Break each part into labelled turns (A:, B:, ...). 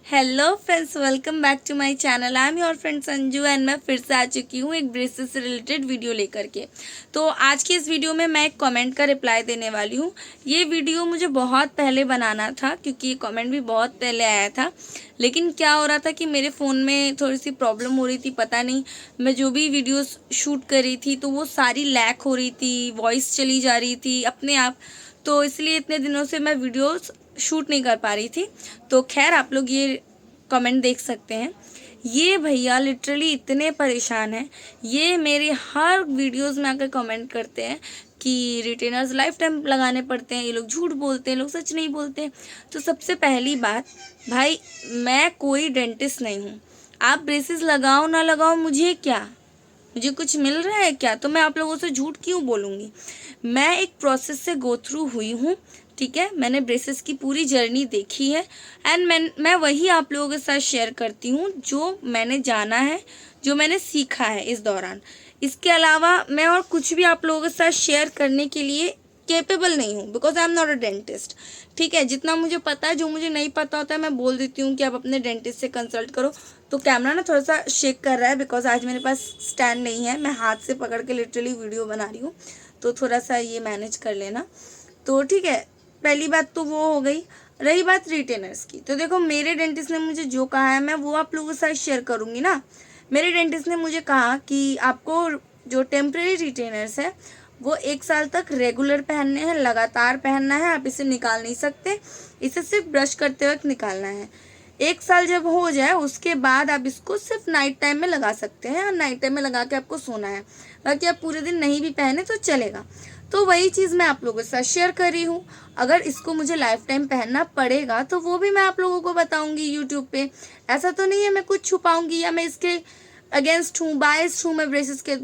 A: Hello friends, welcome back to my channel. I am your friend Sanju and मैं फिर से आ चुकी हूँ एक ब्रेसेस से रिलेटेड वीडियो लेकर के। तो आज की इस वीडियो में मैं एक कमेंट का रिप्लाई देने वाली हूँ। ये वीडियो मुझे बहुत पहले बनाना था क्योंकि ये कमेंट भी बहुत पहले आया था, लेकिन क्या हो रहा था कि मेरे फ़ोन में थोड़ी सी प्रॉब्लम हो रही थी। पता नहीं, मैं जो भी वीडियोस शूट कर रही थी तो वो सारी लैग हो रही थी, वॉइस चली जा रही थी अपने आप। तो इसलिए इतने दिनों से मैं वीडियोस शूट नहीं कर पा रही थी। तो खैर, आप लोग ये कमेंट देख सकते हैं। ये भैया लिटरली इतने परेशान हैं, ये मेरे हर वीडियोस में आकर कमेंट करते हैं कि रिटेनर्स लाइफ टाइम लगाने पड़ते हैं, ये लोग झूठ बोलते हैं, लोग सच नहीं बोलते हैं। तो सबसे पहली बात, भाई मैं कोई डेंटिस्ट नहीं हूँ। आप ब्रेसेस लगाओ ना लगाओ, मुझे क्या, मुझे कुछ मिल रहा है क्या? तो मैं आप लोगों से झूठ क्यों बोलूँगी? मैं एक प्रोसेस से गो थ्रू हुई हूँ, ठीक है। मैंने ब्रेसेस की पूरी जर्नी देखी है एंड मैं वही आप लोगों के साथ शेयर करती हूँ जो मैंने जाना है, जो मैंने सीखा है इस दौरान। इसके अलावा मैं और कुछ भी आप लोगों के साथ शेयर करने के लिए कैपेबल नहीं हूँ, because I am not a dentist, ठीक है। जितना मुझे पता है, जो मुझे नहीं पता होता है मैं बोल देती हूँ कि आप अपने डेंटिस्ट से कंसल्ट करो। तो कैमरा ना थोड़ा सा शेक कर रहा है बिकॉज आज मेरे पास स्टैंड नहीं है, मैं हाथ से पकड़ के लिटरली वीडियो बना रही हूँ, तो थोड़ा सा ये मैनेज कर लेना। तो ठीक है, पहली बात तो वो हो गई। रही बात रिटेनर्स की, तो देखो मेरे डेंटिस्ट ने मुझे जो कहा है मैं वो आप लोगों के साथ शेयर करूँगी ना। मेरे डेंटिस्ट ने मुझे कहा कि आपको जो टेम्प्रेरी रिटेनर्स है वो 1 साल तक रेगुलर पहनने हैं, लगातार पहनना है, आप इसे निकाल नहीं सकते, इसे सिर्फ ब्रश करते वक्त निकालना है। 1 साल जब हो जाए उसके बाद आप इसको सिर्फ नाइट टाइम में लगा सकते हैं और नाइट टाइम में लगा के आपको सोना है, बाकी आप पूरे दिन नहीं भी पहने तो चलेगा। तो वही चीज़ मैं आप लोगों के साथ शेयर कर रही हूँ। अगर इसको मुझे लाइफ टाइम पहनना पड़ेगा तो वो भी मैं आप लोगों को बताऊँगी यूट्यूब पे। ऐसा तो नहीं है मैं कुछ छुपाऊँगी या मैं इसके अगेंस्ट हूँ, बायस्ड हूँ मैं ब्रेसेस के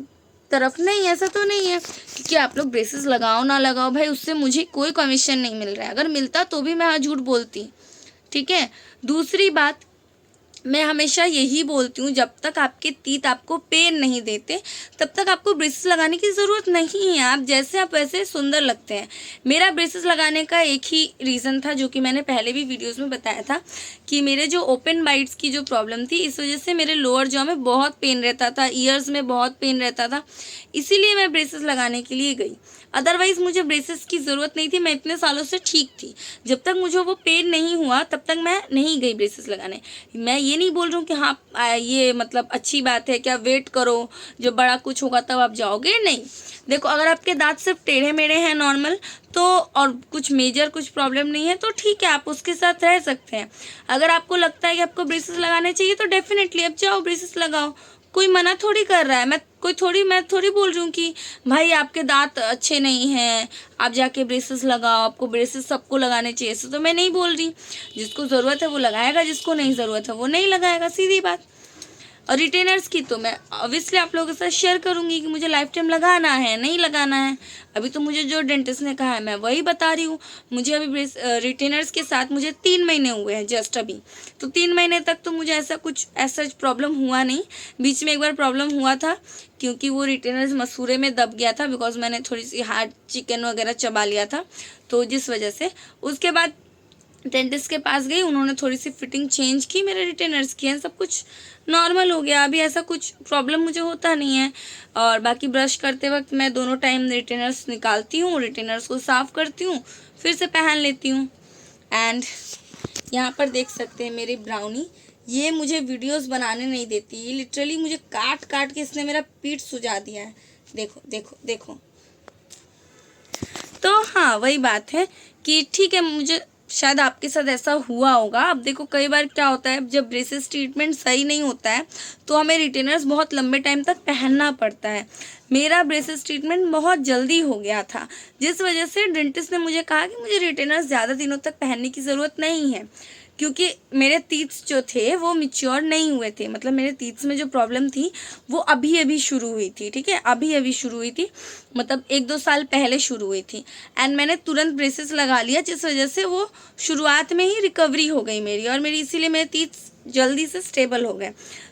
A: तरफ, नहीं, ऐसा तो नहीं है। क्योंकि आप लोग ब्रेसेस लगाओ ना लगाओ भाई, उससे मुझे कोई कमीशन नहीं मिल रहा है। अगर मिलता तो भी मैं झूठ बोलती, ठीक है। दूसरी बात, मैं हमेशा यही बोलती हूँ, जब तक आपके टीथ आपको पेन नहीं देते तब तक आपको ब्रेसेस लगाने की ज़रूरत नहीं है। आप जैसे आप वैसे सुंदर लगते हैं। मेरा ब्रेसेस लगाने का एक ही रीज़न था, जो कि मैंने पहले भी वीडियोस में बताया था, कि मेरे जो ओपन बाइट्स की जो प्रॉब्लम थी, इस वजह से मेरे लोअर जॉ में बहुत पेन रहता था, ईयर्स में बहुत पेन रहता था, इसीलिए मैं ब्रेसेस लगाने के लिए गई। अदरवाइज़ मुझे ब्रेसेस की ज़रूरत नहीं थी, मैं इतने सालों से ठीक थी। जब तक मुझे वो पेन नहीं हुआ तब तक मैं नहीं गई ब्रेसेस लगाने। मैं ये नहीं बोल रही हूँ कि हाँ ये मतलब अच्छी बात है, क्या वेट करो जब बड़ा कुछ होगा तब आप जाओगे, नहीं। देखो, अगर आपके दांत सिर्फ टेढ़े मेढ़े हैं नॉर्मल, तो और कुछ मेजर कुछ प्रॉब्लम नहीं है तो ठीक है, आप उसके साथ रह सकते हैं। अगर आपको लगता है कि आपको ब्रेसेस लगाने चाहिए तो डेफिनेटली आप जाओ, ब्रेसेस लगाओ। कोई मना थोड़ी कर रहा है, मैं थोड़ी बोल रही हूँ कि भाई आपके दांत अच्छे नहीं हैं, आप जाके ब्रेसेस लगाओ, आपको ब्रेसेस सबको लगाने चाहिए, ऐसे तो मैं नहीं बोल रही। जिसको ज़रूरत है वो लगाएगा, जिसको नहीं ज़रूरत है वो नहीं लगाएगा, सीधी बात। और रिटेनर्स की तो मैं ऑब्वियसली आप लोगों के साथ शेयर करूंगी कि मुझे लाइफ टाइम लगाना है नहीं लगाना है। अभी तो मुझे जो डेंटिस्ट ने कहा है मैं वही बता रही हूँ। मुझे अभी रिटेनर्स के साथ मुझे 3 महीने हुए हैं जस्ट अभी। तो 3 महीने तक तो मुझे ऐसा प्रॉब्लम हुआ नहीं। बीच में एक बार प्रॉब्लम हुआ था क्योंकि वो रिटेनर्स मसूरे में दब गया था, बिकॉज मैंने थोड़ी सी हार्ड चिकन वगैरह चबा लिया था, तो जिस वजह से उसके बाद डेंटिस्ट के पास गई, उन्होंने थोड़ी सी फिटिंग चेंज की, मेरे रिटेनर्स की हैं, सब कुछ नॉर्मल हो गया। अभी ऐसा कुछ प्रॉब्लम मुझे होता नहीं है। और बाकी ब्रश करते वक्त मैं दोनों टाइम रिटेनर्स निकालती हूँ, रिटेनर्स को साफ़ करती हूँ, फिर से पहन लेती हूँ। एंड यहाँ पर देख सकते हैं मेरी ब्राउनी, ये मुझे वीडियोस बनाने नहीं देती, ये लिटरली मुझे काट काट के इसने मेरा पीठ सुजा दिया है। देखो देखो देखो। तो हाँ, वही बात है कि ठीक है, मुझे शायद आपके साथ ऐसा हुआ होगा। अब देखो, कई बार क्या होता है, जब ब्रेसेस ट्रीटमेंट सही नहीं होता है तो हमें रिटेनर्स बहुत लंबे टाइम तक पहनना पड़ता है। मेरा ब्रेसेस ट्रीटमेंट बहुत जल्दी हो गया था, जिस वजह से डेंटिस्ट ने मुझे कहा कि मुझे रिटेनर्स ज़्यादा दिनों तक पहनने की ज़रूरत नहीं है, क्योंकि मेरे टीथ्स जो थे वो मैच्योर नहीं हुए थे। मतलब मेरे टीथ्स में जो प्रॉब्लम थी वो अभी अभी शुरू हुई थी, ठीक है, अभी अभी शुरू हुई थी, मतलब 1-2 साल पहले शुरू हुई थी। एंड मैंने तुरंत ब्रेसेस लगा लिया, जिस वजह से वो शुरुआत में ही रिकवरी हो गई मेरी, और मेरी इसीलिए मेरे टीथ्स जल्दी से स्टेबल हो गए।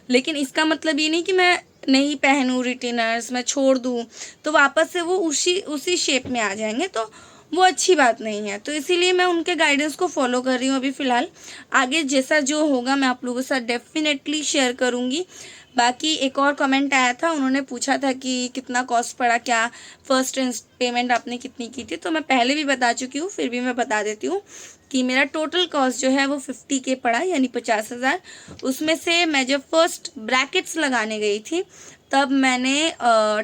A: लेकिन इसका मतलब ये नहीं कि मैं नहीं पहनूँ रिटेनर्स, मैं छोड़ दूँ तो वापस से वो उसी शेप में आ जाएंगे, तो वो अच्छी बात नहीं है। तो इसीलिए मैं उनके गाइडेंस को फॉलो कर रही हूँ अभी फ़िलहाल। आगे जैसा जो होगा मैं आप लोगों के साथ डेफिनेटली शेयर करूँगी। बाकी एक और कमेंट आया था, उन्होंने पूछा था कि कितना कॉस्ट पड़ा, क्या फर्स्ट पेमेंट आपने कितनी की थी। तो मैं पहले भी बता चुकी हूँ, फिर भी मैं बता देती हूँ कि मेरा टोटल कॉस्ट जो है वो 50K पड़ा, यानी 50,000। उसमें से मैं जब फर्स्ट ब्रैकेट्स लगाने गई थी तब मैंने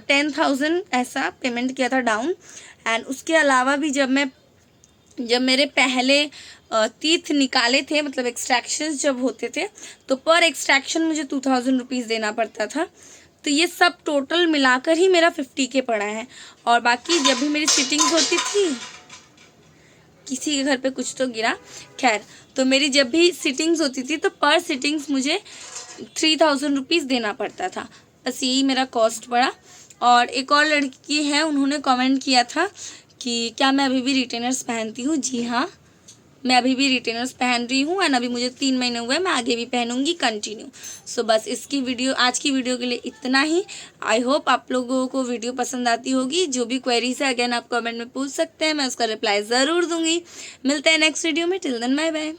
A: 10,000 ऐसा पेमेंट किया था डाउन। एंड उसके अलावा भी जब मेरे पहले टीथ निकाले थे, मतलब एक्सट्रैक्शंस जब होते थे, तो पर एक्सट्रैक्शन मुझे 2,000 रुपीज़ देना पड़ता था। तो ये सब टोटल मिलाकर ही मेरा 50K पड़ा है। और बाकी जब भी मेरी सिटिंग्स होती थी, किसी के घर पे कुछ तो गिरा, खैर, तो मेरी जब भी सिटिंग्स होती थी तो पर सिटिंग्स मुझे 3,000 रुपीज़ देना पड़ता था। बस यही मेरा कॉस्ट पड़ा। और एक और लड़की है, उन्होंने कमेंट किया था कि क्या मैं अभी भी रिटेनर्स पहनती हूँ। जी हाँ, मैं अभी भी रिटेनर्स पहन रही हूँ एंड अभी मुझे 3 महीने हुए, मैं आगे भी पहनूंगी कंटिन्यू। सो बस आज की वीडियो के लिए इतना ही। आई होप आप लोगों को वीडियो पसंद आती होगी। जो भी क्वेरीज है अगेन आप कमेंट में पूछ सकते हैं, मैं उसका रिप्लाई ज़रूर दूंगी। मिलते हैं नेक्स्ट वीडियो में। Till then bye bye.